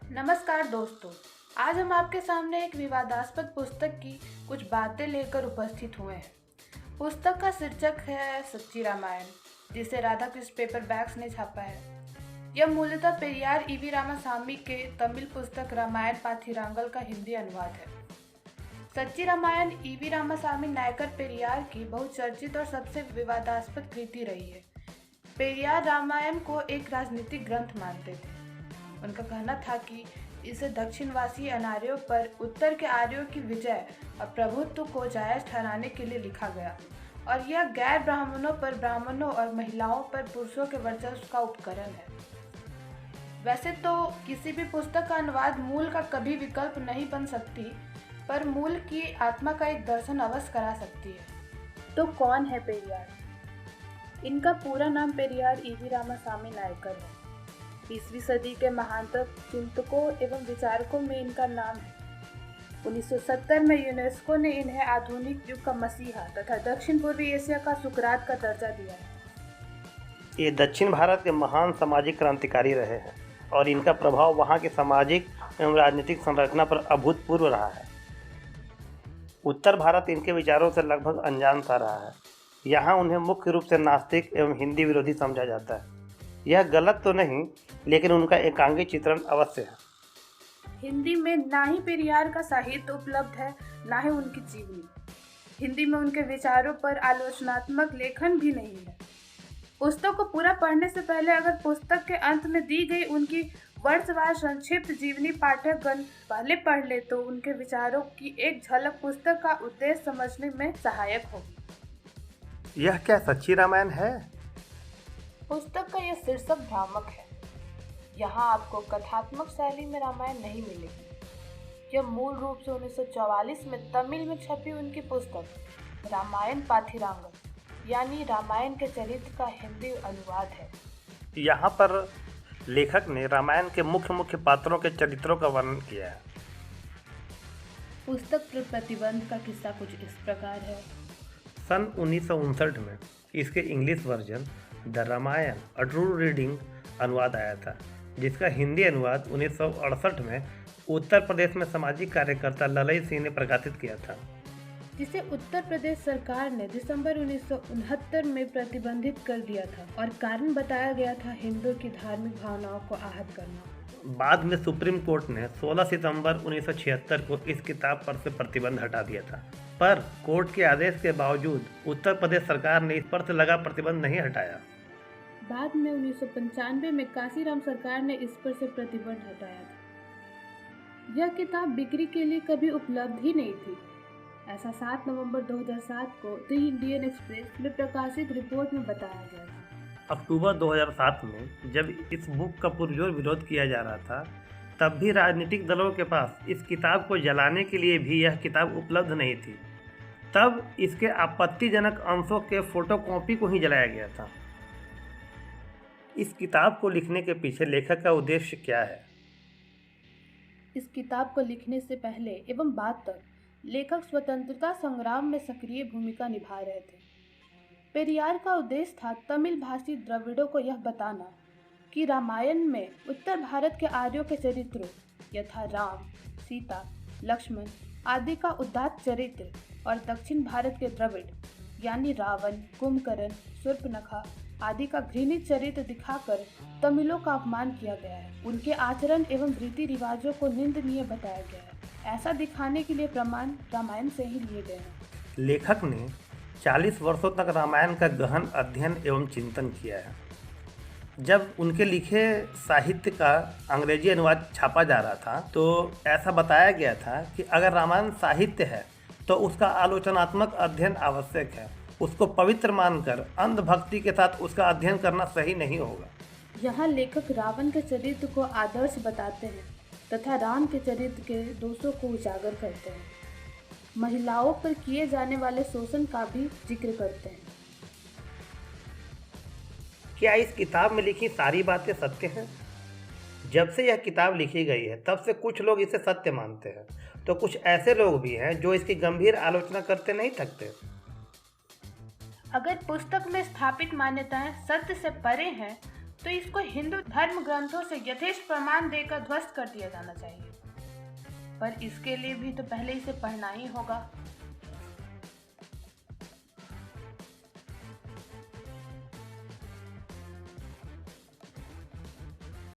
नमस्कार दोस्तों। आज हम आपके सामने एक विवादास्पद पुस्तक की कुछ बातें लेकर उपस्थित हुए हैं। पुस्तक का शीर्षक है सच्ची रामायण, जिसे राधाकृष्ण पेपर बैग्स ने छापा है। यह मूलतः पेरियार ईवी रामासामी के तमिल पुस्तक रामायण पाथिरांगल का हिंदी अनुवाद है। सच्ची रामायण ईवी रामासामी नायकर पेरियार की बहुचर्चित और सबसे विवादास्पद कृति रही है। पेरियार रामायण को एक राजनीतिक ग्रंथ मानते थे। उनका कहना था कि इसे दक्षिणवासी अनार्यों पर उत्तर के आर्यों की विजय और प्रभुत्व को जायज ठहराने के लिए लिखा गया, और यह गैर ब्राह्मणों पर ब्राह्मणों और महिलाओं पर पुरुषों के वर्चस्व का उपकरण है। वैसे तो किसी भी पुस्तक का अनुवाद मूल का कभी विकल्प नहीं बन सकती, पर मूल की आत्मा का एक दर्शन अवश्य करा सकती है। तो कौन है पेरियार? इनका पूरा नाम पेरियार ईवी रामासामी नायकर है। 20वीं सदी के महानतम चिंतकों एवं विचारकों में इनका नाम है। 1970 में यूनेस्को ने इन्हें आधुनिक युग का मसीहा तथा दक्षिण पूर्वी एशिया का सुकरात का दर्जा दिया है। ये दक्षिण भारत के महान सामाजिक क्रांतिकारी रहे हैं और इनका प्रभाव वहाँ की सामाजिक एवं राजनीतिक संरचना पर अभूतपूर्व रहा है। उत्तर भारत इनके विचारों से लगभग अनजान सा रहा है। यहाँ उन्हें मुख्य रूप से नास्तिक एवं हिंदी विरोधी समझा जाता है। यह गलत तो नहीं, लेकिन उनका एकांगी चित्रण अवश्य है। हिंदी में ना ही पेरियार का साहित्य उपलब्ध है, ना ही उनकी जीवनी। हिंदी में उनके विचारों पर आलोचनात्मक लेखन भी नहीं है। पुस्तक को पूरा पढ़ने से पहले अगर पुस्तक के अंत में दी गई उनकी वर्षवार संक्षिप्त जीवनी पाठकगण पहले पढ़ ले तो उनके विचारों की एक झलक पुस्तक का उद्देश्य समझने में सहायक होगी। यह क्या सच्ची रामायण है? पुस्तक का यह शीर्षक भ्रामक है। यहाँ आपको कथात्मक शैली में रामायण नहीं मिलेगी। यह मूल रूप से 1944 में तमिल में छपी उनकी पुस्तक रामायण पाथिरांगल यानी रामायण के चरित्र का हिंदी अनुवाद है। यहाँ पर लेखक ने रामायण के मुख्य पात्रों के चरित्रों का वर्णन किया है। पुस्तक पर प्रतिबंध का किस्सा कुछ इस प्रकार है। सन 1959 में इसके English version the Ramayana a true reading अनुवाद आया था, जिसका हिंदी अनुवाद 1968 में उत्तर प्रदेश में सामाजिक कार्यकर्ता ललई सिंह ने प्रकाशित किया था, जिसे उत्तर प्रदेश सरकार ने दिसंबर 1969 में प्रतिबंधित कर दिया था और कारण बताया गया था हिंदुओं की धार्मिक भावनाओं को आहत करना। बाद में सुप्रीम कोर्ट ने 16 सितंबर 1976 को इस किताब पर से प्रतिबंध हटा दिया था, पर कोर्ट के आदेश के बावजूद उत्तर प्रदेश सरकार ने इस पर से लगा प्रतिबंध नहीं हटाया। बाद में 1995 में काशीराम सरकार ने इस पर से प्रतिबंध हटाया था। यह किताब बिक्री के लिए कभी उपलब्ध ही नहीं थी। ऐसा 7 नवंबर 2007 को द इंडियन एक्सप्रेस में प्रकाशित रिपोर्ट में बताया गया था। अक्टूबर 2007 में जब इस बुक का पुरजोर विरोध किया जा रहा था, तब भी राजनीतिक दलों के पास इस किताब को जलाने के लिए भी यह किताब उपलब्ध नहीं थी। तब इसके आपत्तिजनक अंशों के फोटोकॉपी को ही जलाया गया था। इस किताब को लिखने के पीछे लेखक का उद्देश्य क्या है? इस किताब को लिखने से पहले एवं बाद तक लेखक स्वतंत्रता संग्राम में सक्रिय भूमिका निभा रहे थे। पेरियार का उद्देश्य था तमिल भाषी द्रविड़ों को यह बताना कि रामायण में उत्तर भारत के आर्यों के चरित्रों यथा राम, सीता, लक्ष्मण आदि का उदात्त चरित्र और दक्षिण भारत के द्रविड़ यानी रावण, कुंभकर्ण, शूर्पणखा आदि का घृणित चरित्र दिखाकर तमिलों का अपमान किया गया है। उनके आचरण एवं रीति रिवाजों को निंदनीय बताया गया है। ऐसा दिखाने के लिए प्रमाण रामायण से ही लिए गए हैं। लेखक ने 40 वर्षों तक रामायण का गहन अध्ययन एवं चिंतन किया है। जब उनके लिखे साहित्य का अंग्रेजी अनुवाद छापा जा रहा था, तो ऐसा बताया गया था कि अगर रामायण साहित्य है तो उसका आलोचनात्मक अध्ययन आवश्यक है। उसको पवित्र मानकर अंधभक्ति के साथ उसका अध्ययन करना सही नहीं होगा। यहाँ लेखक रावण के चरित्र को आदर्श बताते हैं तथा राम के चरित्र के दोषों को उजागर करते हैं। महिलाओं पर किए जाने वाले शोषण का भी जिक्र करते हैं। क्या इस किताब में लिखी सारी बातें सत्य हैं? जब से यह किताब लिखी गई है तब से कुछ लोग इसे सत्य मानते हैं, तो कुछ ऐसे लोग भी हैं जो इसकी गंभीर आलोचना करते नहीं थकते। अगर पुस्तक में स्थापित मान्यताएं सत्य से परे हैं तो इसको हिंदू धर्म ग्रंथों से यथेष्ट प्रमाण देकर ध्वस्त कर दिया जाना चाहिए। पर इसके लिए भी तो पहले इसे पढ़ना ही होगा।